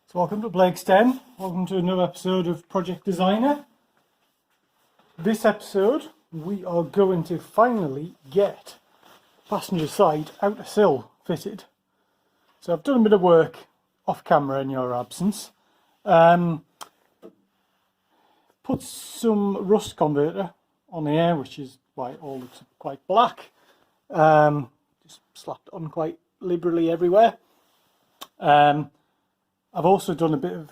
So welcome to Blake's Den. Welcome to another episode of Project Designer. This episode we are going to finally get passenger side outer sill fitted. So I've done a bit of work off camera in your absence. Put some rust converter on here, which is why it all looks quite black. Just slapped on quite liberally everywhere. I've also done a bit of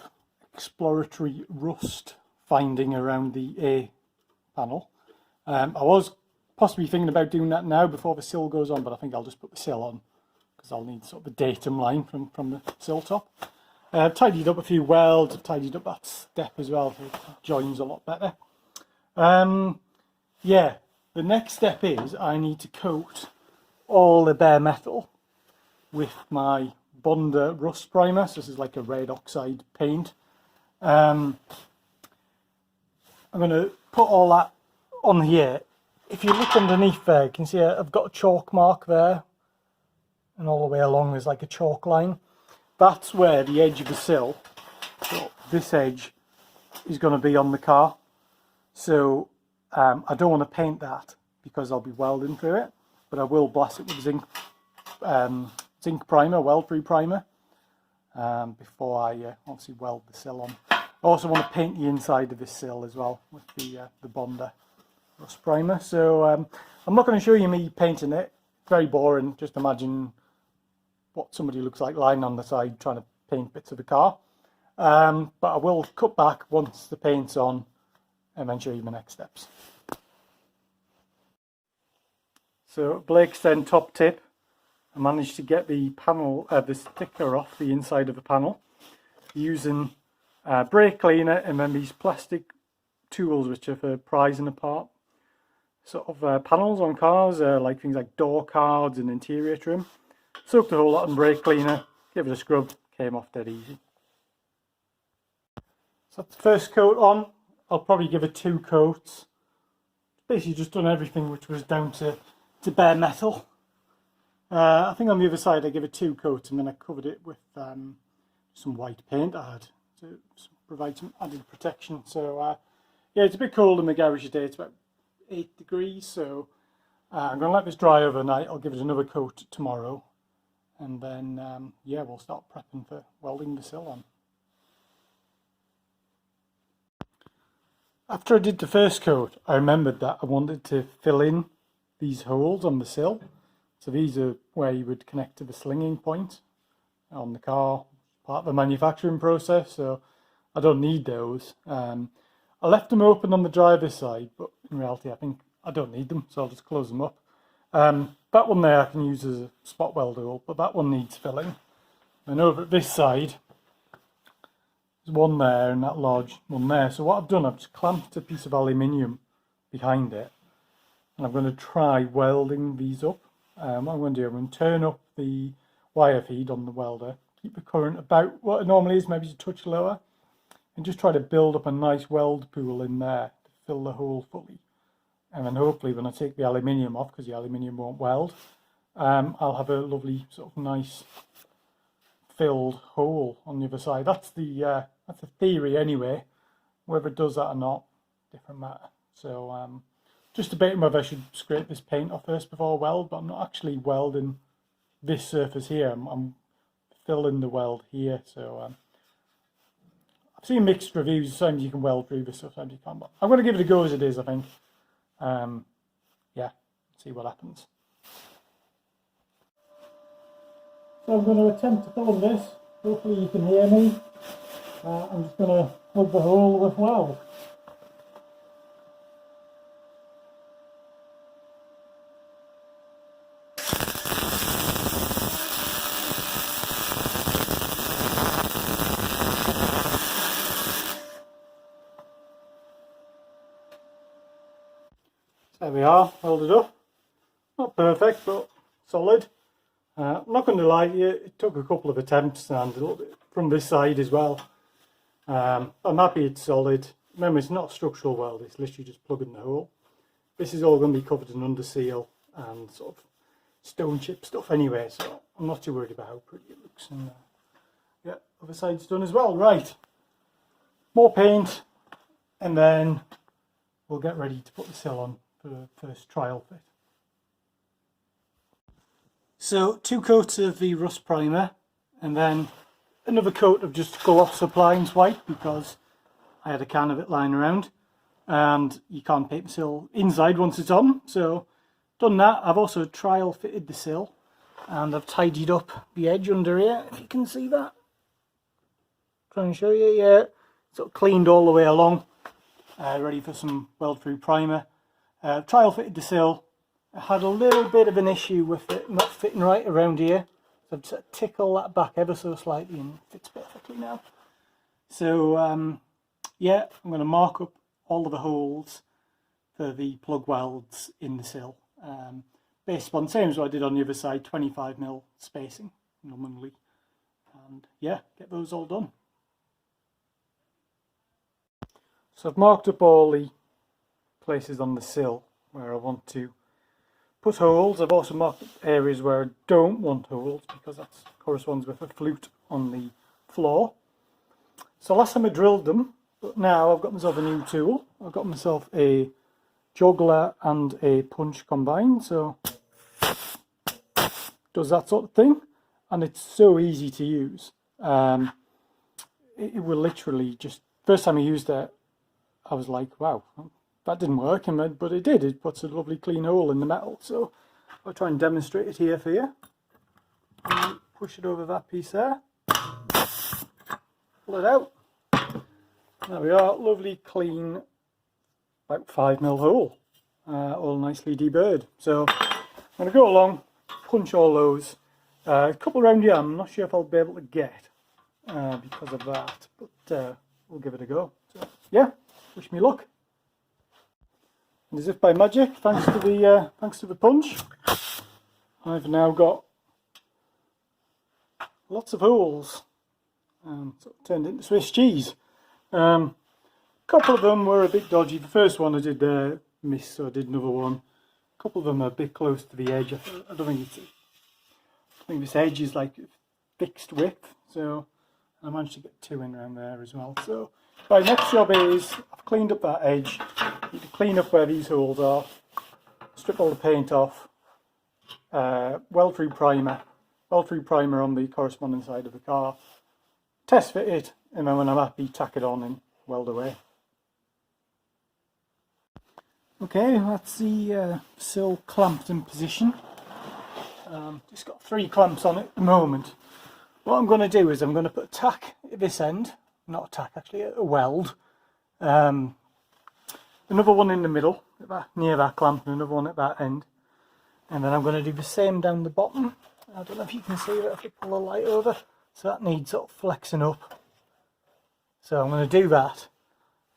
exploratory rust finding around the A panel. I was possibly thinking about doing that now before the sill goes on, but I think I'll just put the sill on because I'll need sort of a datum line from the sill top. I've tidied up a few welds, I've tidied up that step as well so it joins a lot better. Yeah, the next step is I need to coat all the bare metal with my Bonder rust primer. So this is like a red oxide paint. I'm going to put all that on here. If you look underneath there, you can see I've got a chalk mark there, and all the way along there's like a chalk line. That's where the edge of the sill, so this edge, is going to be on the car. So I don't want to paint that because I'll be welding through it, but I will blast it with zinc primer, weld-free primer, before I obviously weld the sill on. I also want to paint the inside of this sill as well with the Bonder rust primer. So I'm not going to show you me painting it. Very boring. Just imagine what somebody looks like lying on the side trying to paint bits of the car. But I will cut back once the paint's on and then show you my next steps. So Blake's Den top tip. I managed to get the panel, the sticker off the inside of the panel using brake cleaner and then these plastic tools which are for prizing apart sort of panels on cars, like things like door cards and interior trim. Soaked the whole lot in brake cleaner, gave it a scrub, came off dead easy. So that's the first coat on. I'll probably give it 2 coats. Basically just done everything which was down to bare metal. I think on the other side I gave it 2 coats and then I covered it with some white paint I had to provide some added protection. So yeah, it's a bit cold in the garage today. It's about 8 degrees, so I'm going to let this dry overnight. I'll give it another coat tomorrow, and then yeah, we'll start prepping for welding the sill on. After I did the first coat, I remembered that I wanted to fill in these holes on the sill. So these are where you would connect to the slinging point on the car, part of the manufacturing process, so I don't need those. I left them open on the driver's side, but in reality I think I don't need them, so I'll just close them up. That one there I can use as a spot weld hole, but that one needs filling. And over at this side, there's one there and that large one there. So what I've done, I've just clamped a piece of aluminium behind it, and I'm going to try welding these up. What I'm going to do, I'm going to turn up the wire feed on the welder, keep the current about what it normally is, maybe a touch lower, and just try to build up a nice weld pool in there to fill the hole fully. And then hopefully when I take the aluminium off, because the aluminium won't weld, I'll have a lovely sort of nice filled hole on the other side. That's the theory anyway. Whether it does that or not, different matter. So just debating whether I should scrape this paint off first before I weld, but I'm not actually welding this surface here. I'm filling the weld here. So I've seen mixed reviews. Sometimes you can weld through this, sometimes you can't. But I'm going to give it a go as it is, I think. Yeah, see what happens. So I'm going to attempt to film this. Hopefully you can hear me. I'm just going to plug the hole with weld. There we are, welded up. Not perfect, but solid. I'm not going to lie to you, it took a couple of attempts and a little bit from this side as well. I'm happy it's solid. Remember, it's not structural weld, it's literally just plugging the hole. This is all going to be covered in under seal and sort of stone chip stuff anyway, so I'm not too worried about how pretty it looks. And yeah, other side's done as well. Right, more paint, and then we'll get ready to put the sill on for the first trial fit. So 2 coats of the rust primer, and then another coat of just gloss appliance white, because I had a can of it lying around, and you can't paint the sill inside once it's on. So done that. I've also trial fitted the sill, and I've tidied up the edge under here, if you can see that. Try and show you, yeah. Sort of cleaned all the way along, ready for some weld through primer. Trial fitted the sill. I had a little bit of an issue with it not fitting right around here, so I've just tickle that back ever so slightly and it fits perfectly now. So yeah, I'm going to mark up all of the holes for the plug welds in the sill, based upon the same as what I did on the other side, 25mm spacing nominally, and yeah, get those all done. So I've marked up all the places on the sill where I want to put holes. I've also marked up areas where I don't want holes, because that corresponds with a flute on the floor. So last time I drilled them, but now I've got myself a new tool. I've got myself a juggler and a punch combined, so does that sort of thing, and it's so easy to use. It will literally just, first time I used it, I was like, wow, that didn't work, but it did. It puts a lovely clean hole in the metal. So I'll try and demonstrate it here for you. Push it over that piece there. Pull it out. There we are, lovely clean, about 5mm hole, all nicely deburred. So I'm going to go along, punch all those. A couple around here I'm not sure if I'll be able to get because of that, but we'll give it a go. So yeah, wish me luck. And as if by magic, thanks to the punch, I've now got lots of holes, sort of turned into Swiss cheese. A couple of them were a bit dodgy. The first one I did miss, so I did another one. A couple of them are a bit close to the edge. I don't think it's. I think this edge is like fixed width, so I managed to get 2 in around there as well. So right, next job is I've cleaned up that edge. Need to clean up where these holes are. Strip all the paint off. Weld through primer. Weld through primer on the corresponding side of the car. Test fit it, and then when I'm happy, tack it on and weld away. Okay, that's the sill clamped in position. Just got 3 clamps on it at the moment. What I'm going to do is I'm going to put a tack at this end, not a tack actually, a weld. Another one in the middle, near that clamp, and another one at that end. And then I'm going to do the same down the bottom. I don't know if you can see that if I pull the light over. So that needs sort of flexing up. So I'm going to do that.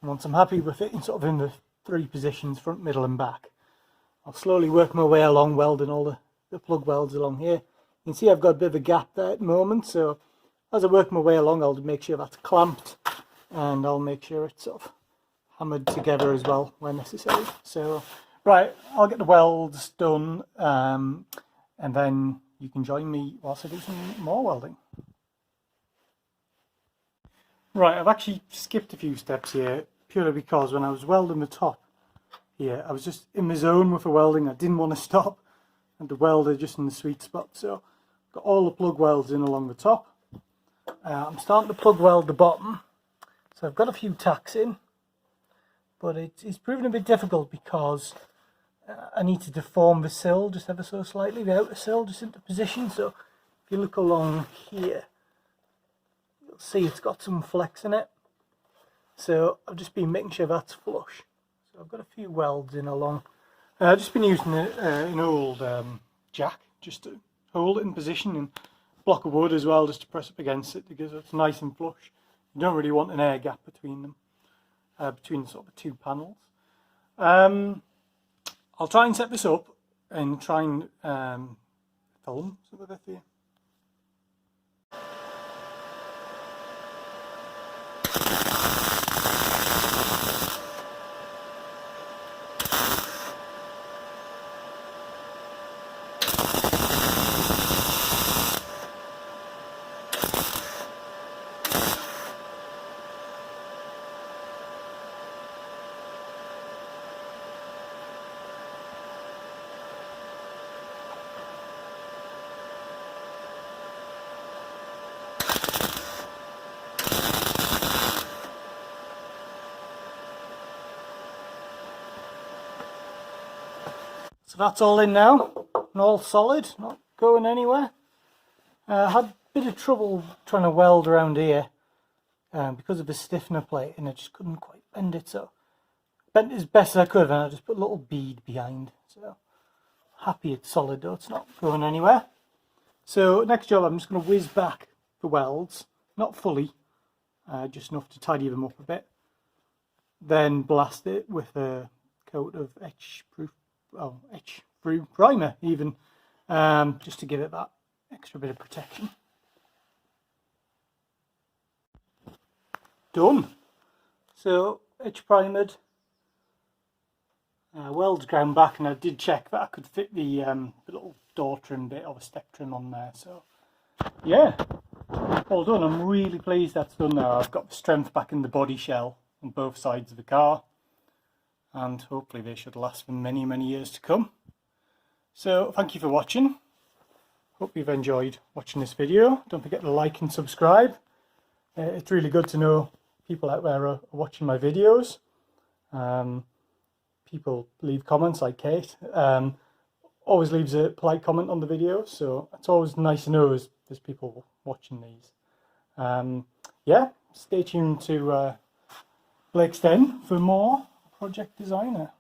And once I'm happy with it, sort of in the 3 positions, front, middle and back, I'll slowly work my way along, welding all the plug welds along here. You can see I've got a bit of a gap there at the moment, so as I work my way along I'll make sure that's clamped, and I'll make sure it's sort of hammered together as well where necessary. So right, I'll get the welds done, and then you can join me whilst I do some more welding. Right, I've actually skipped a few steps here purely because when I was welding the top here, I was just in the zone with the welding. I didn't want to stop, and the welder just in the sweet spot. So got all the plug welds in along the top. I'm starting to plug weld the bottom, so I've got a few tacks in, but it's proven a bit difficult because I need to deform the sill just ever so slightly, the outer sill just into position. So if you look along here, you'll see it's got some flex in it. So I've just been making sure that's flush. So I've got a few welds in along. I've just been using an old jack just to hold it in position, and a block of wood as well just to press up against it because it's nice and flush. You don't really want an air gap between them, between sort of the 2 panels. I'll try and set this up and try and film some of it for you. So that's all in now, and all solid, not going anywhere. I had a bit of trouble trying to weld around here because of the stiffener plate, and I just couldn't quite bend it, so bent as best as I could, and I just put a little bead behind. So happy it's solid though, it's not going anywhere. So next job, I'm just going to whiz back the welds, not fully, just enough to tidy them up a bit. Then blast it with a coat of etch-proof primer even, just to give it that extra bit of protection. Done. So etch primered, welds ground back, and I did check that I could fit the little door trim bit of a step trim on there. So yeah, all done. I'm really pleased that's done now. I've got the strength back in the body shell on both sides of the car, and hopefully they should last for many, many years to come. So thank you for watching. Hope you've enjoyed watching this video. Don't forget to like and subscribe. It's really good to know people out there are watching my videos. People leave comments like Kate. Always leaves a polite comment on the video, so it's always nice to know there's people watching these. Yeah, stay tuned to Blake's Den for more Project Designer.